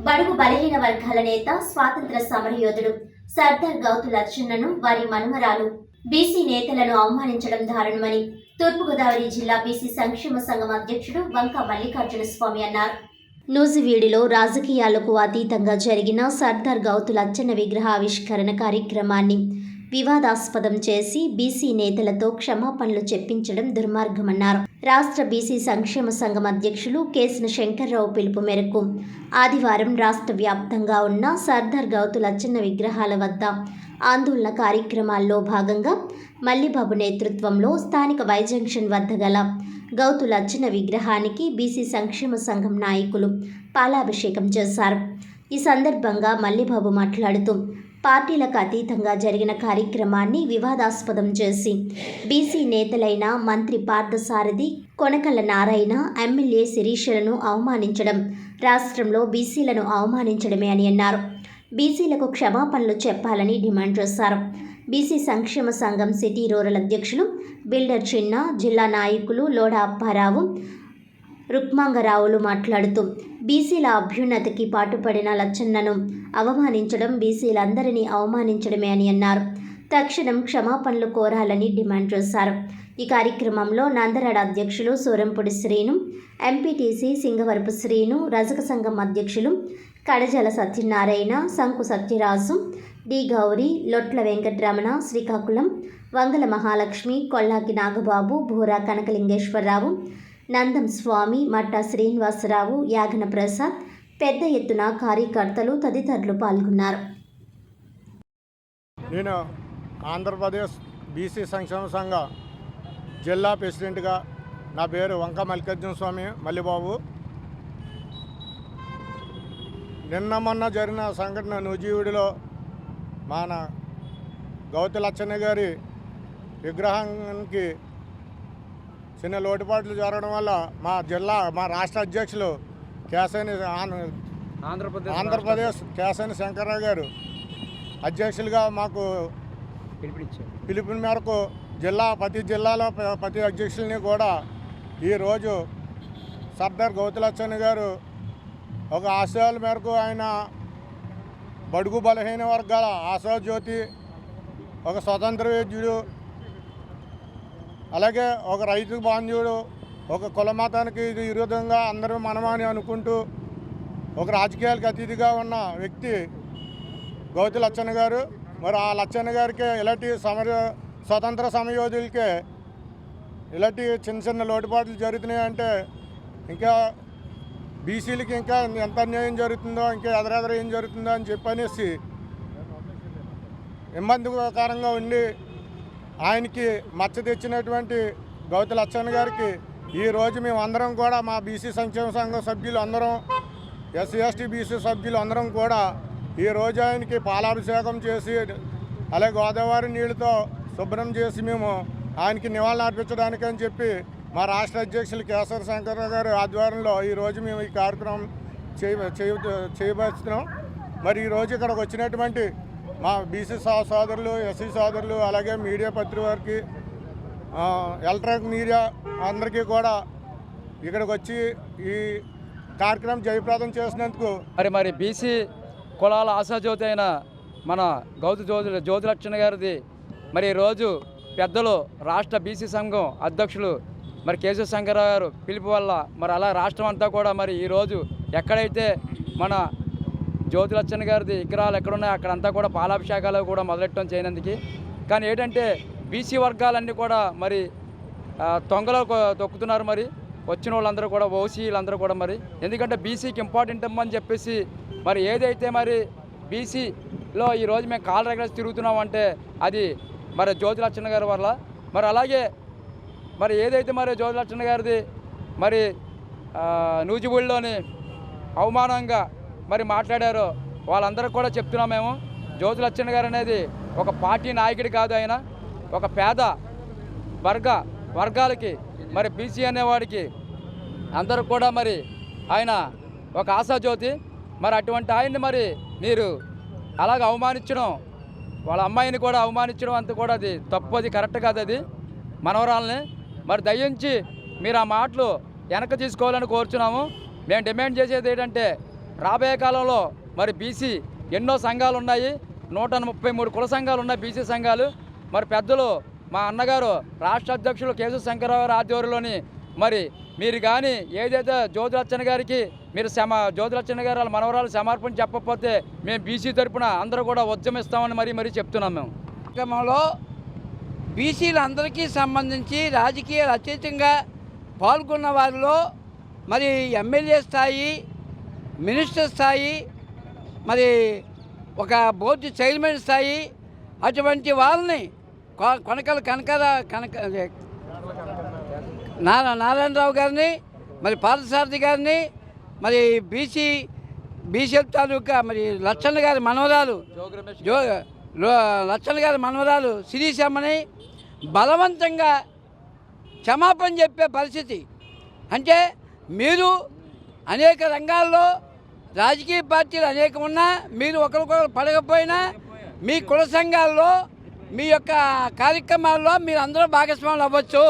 బడుగు బలహీన వర్గాల నేత స్వాతంత్ర సమరయోధుడు సర్దార్ గౌతు లచ్చన్నను వారి మనుమరాలు బీసీ నేతలను అవమానించడం దారుణమని తూర్పుగోదావరి జిల్లా బీసీ సంక్షేమ సంఘం అధ్యక్షుడు వంక మల్లికార్జున స్వామి అన్నారు. నూజివీడులో రాజకీయాలకు అతీతంగా జరిగిన సర్దార్ గౌతు లచ్చన్న విగ్రహ ఆవిష్కరణ కార్యక్రమాన్ని వివాదాస్పదం చేసి బీసీ నేతలతో క్షమాపణలు చెప్పించడం దుర్మార్గమన్నారు. రాష్ట్ర బీసీ సంక్షేమ సంఘం అధ్యక్షులు కేసిన శంకర్రావు పిలుపు మేరకు ఆదివారం రాష్ట్ర వ్యాప్తంగా ఉన్న సర్దార్ గౌతు లచ్చన్న విగ్రహాల వద్ద ఆందోళన కార్యక్రమాల్లో భాగంగా మల్లిబాబు నేతృత్వంలో స్థానిక వై జంక్షన్ వద్ద గల గౌతు లచ్చన్న విగ్రహానికి బీసీ సంక్షేమ సంఘం నాయకులు పాలాభిషేకం చేశారు. ఈ సందర్భంగా మల్లిబాబు మాట్లాడుతూ పార్టీలకు అతీతంగా జరిగిన కార్యక్రమాన్ని వివాదాస్పదం చేసి బీసీ నేతలైన మంత్రి పార్థసారథి, కొనకళ్ళ నారాయణ, ఎమ్మెల్యే శిరీషలను అవమానించడం రాష్ట్రంలో బీసీలను అవమానించడమే అని అన్నారు. బీసీలకు క్షమాపణలు చెప్పాలని డిమాండ్ చేశారు. బీసీ సంక్షేమ సంఘం సిటీ రూరల్ అధ్యక్షులు బిల్డర్ చిన్న, జిల్లా నాయకులు లోడ అప్పారావు, రుక్మాంగరావులు మాట్లాడుతూ బీసీల అభ్యున్నతికి పాటుపడిన లచ్చన్నను అవమానించడం బీసీలందరినీ అవమానించడమే అని అన్నారు. తక్షణం క్షమాపణలు కోరాలని డిమాండ్ చేశారు. ఈ కార్యక్రమంలో నందరాడ అధ్యక్షులు సూరంపూడి శ్రీను, ఎంపీటీసీ సింగవరపు శ్రీను, రజక సంఘం అధ్యక్షులు కడజల సత్యనారాయణ, శంకు సత్యరాజు, డి గౌరి, లొట్ల వెంకటరమణ, శ్రీకాకుళం, వంగల మహాలక్ష్మి, కొల్లాకి నాగబాబు, భూరా కనకలింగేశ్వరరావు, నందం స్వామి, మట్టా శ్రీనివాసరావు, యాగన ప్రసాద్, పెద్ద ఎత్తున కార్యకర్తలు తదితరులు పాల్గొన్నారు. నేను ఆంధ్రప్రదేశ్ బీసీ సంక్షేమ సంఘ జిల్లా ప్రెసిడెంట్గా నా పేరు వంక మల్లికార్జున స్వామి మల్లిబాబు. నిన్న మొన్న జరిగిన సంఘటన నూజివీడులో మన గౌతు లచ్చన్న గారి విగ్రహానికి చిన్న లోటుపాట్లు జరగడం వల్ల మా రాష్ట్ర అధ్యక్షులు ఆంధ్రప్రదేశ్ కేశని శంకర్రావు గారు అధ్యక్షులుగా మాకు పిలుపుని మేరకు ప్రతి జిల్లాలో ప్రతి అధ్యక్షుల్ని కూడా ఈరోజు సర్దార్ గౌతు లచ్చన్న గారు ఒక ఆశయాల మేరకు ఆయన బడుగు బలహీన వర్గాల ఆశాజ్యోతి, ఒక స్వతంత్ర వేద్యుడు, అలాగే ఒక రైతు బాంధ్యుడు, ఒక కుల మతానికి ఇది విరోధంగా అందరూ మనమని అనుకుంటూ ఒక రాజకీయాలకు అతీతిగా ఉన్న వ్యక్తి గౌతు లచ్చన్న గారు. మరి ఆ లచ్చన్న గారికి ఇలాంటి స్వతంత్ర సమయోధులకే ఇలాంటి చిన్న చిన్న లోటుపాట్లు జరుగుతున్నాయి అంటే ఇంకా బీసీలకి ఇంకా ఎంత అన్యాయం జరుగుతుందో, ఇంకా ఎదరెదర ఏం జరుగుతుందో అని చెప్పనేసి ఇబ్బందికరంగా ఉండి ఆయనకి మచ్చ తెచ్చినటువంటి గౌతు లచ్చన్న గారికి ఈరోజు మేమందరం కూడా మా బీసీ సంక్షేమ సంఘం సభ్యులు అందరం, ఎస్సీ ఎస్టీ బీసీ సభ్యులు అందరం కూడా ఈరోజు ఆయనకి పాలాభిషేకం చేసి అలాగే గోదావరి నీళ్ళతో శుభ్రం చేసి మేము ఆయనకి నివాళులు అర్పించడానికి అని చెప్పి మా రాష్ట్ర అధ్యక్షులు కేశవ శంకర్రావు గారి ఆధ్వర్యంలో ఈరోజు మేము ఈ కార్యక్రమం చేయబోతున్నాం. మరి ఈరోజు ఇక్కడికి వచ్చినటువంటి మా బీసీ సోదరులు, ఎస్సీ సోదరులు, అలాగే మీడియా పత్రికవారికి, ఎలక్ట్రానిక్ మీడియా అందరికీ కూడా ఇక్కడికి వచ్చి ఈ కార్యక్రమం జయప్రదం చేసినందుకు మరి బీసీ కులాల ఆశాజ్యోతి అయిన మన గౌతు లచ్చన్న గారిది మరి ఈరోజు పెద్దలు రాష్ట్ర బీసీ సంఘం అధ్యక్షులు మరి కేశవ శంకర్రావు గారు పిలుపు వల్ల మరి అలా రాష్ట్రం అంతా కూడా మరి ఈరోజు ఎక్కడైతే మన జ్యోతి లచ్చన్న గారిది విగ్రహాలు ఎక్కడున్నాయో అక్కడంతా కూడా పాలాభిషేకాలు కూడా మొదలెట్టడం చేయనందుకు. కానీ ఏంటంటే బీసీ వర్గాలన్నీ కూడా మరి తొంగలో తొక్కుతున్నారు. మరి వచ్చిన వాళ్ళందరూ కూడా ఓసీలందరూ కూడా మరి ఎందుకంటే బీసీకి ఇంపార్టెంట్ అని చెప్పేసి మరి ఏదైతే మరి బీసీలో ఈరోజు మేము కాల్ రెగ్యులర్స్ తిరుగుతున్నామంటే అది మరి జ్యోతి లచ్చన్న గారి వల్ల. మరి అలాగే మరి ఏదైతే మరి జ్యోతి లచ్చన్న గారిది మరి నూజివీడులోని అవమానంగా మరి మాట్లాడారో వాళ్ళందరూ కూడా చెప్తున్నాం మేము. జ్యోతి లచ్చన్న గారు అనేది ఒక పార్టీ నాయకుడి కాదు, ఆయన ఒక పేద వర్గాలకి మరి బీసీ అనేవాడికి అందరూ కూడా మరి ఆయన ఒక ఆశాజ్యోతి. మరి అటువంటి ఆయన్ని మరి మీరు అలాగ అవమానించడం, వాళ్ళ అమ్మాయిని కూడా అవమానించడం అంత కూడా అది తప్పు, అది కరెక్ట్ కాదు. అది మనవరాలని మరి దయించి మీరు ఆ మాటలు వెనక్కి తీసుకోవాలని కోరుచున్నాము. మేము డిమాండ్ చేసేది ఏంటంటే రాబోయే కాలంలో మరి బీసీ ఎన్నో సంఘాలు ఉన్నాయి, 133 కుల సంఘాలు ఉన్నాయి బీసీ సంఘాలు. మరి పెద్దలు మా అన్నగారు రాష్ట్ర అధ్యక్షులు కేశవ శంకరరావు గారి ఆధ్వర్యంలోని మరి మీరు కానీ ఏదైతే జ్యోతిలచ్చన్న గారికి మీరు జ్యోతిలచ్చన్న గారు వాళ్ళ మనవరాలు సమర్పణ చెప్పకపోతే మేము బీసీ తరపున అందరూ కూడా ఉద్యమిస్తామని మరీ చెప్తున్నాం. మేము కార్యక్రమంలో బీసీలందరికీ సంబంధించి రాజకీయాలు అత్యధికంగా పాల్గొన్న వారిలో మరి ఎమ్మెల్యే స్థాయి, మినిస్టర్ స్థాయి, మరి ఒక బోర్డు చైర్మన్ స్థాయి అటువంటి వాళ్ళని నారాయణరావు గారిని, మరి పార్థసారథి గారిని, మరి బీసీ తాలూకా మరి లచ్చన్న గారి మనవరాలు లచ్చన్న గారి మనవరాలు శిరీషమ్మని బలవంతంగా క్షమాపణ చెప్పే పరిస్థితి. అంటే మీరు అనేక రంగాల్లో రాజకీయ పార్టీలు అనేకం ఉన్నా మీరు ఒకరికొకరు పడకపోయినా మీ కుల సంఘాల్లో మీ యొక్క కార్యక్రమాల్లో మీరు అందరూ భాగస్వాములు అవ్వచ్చు.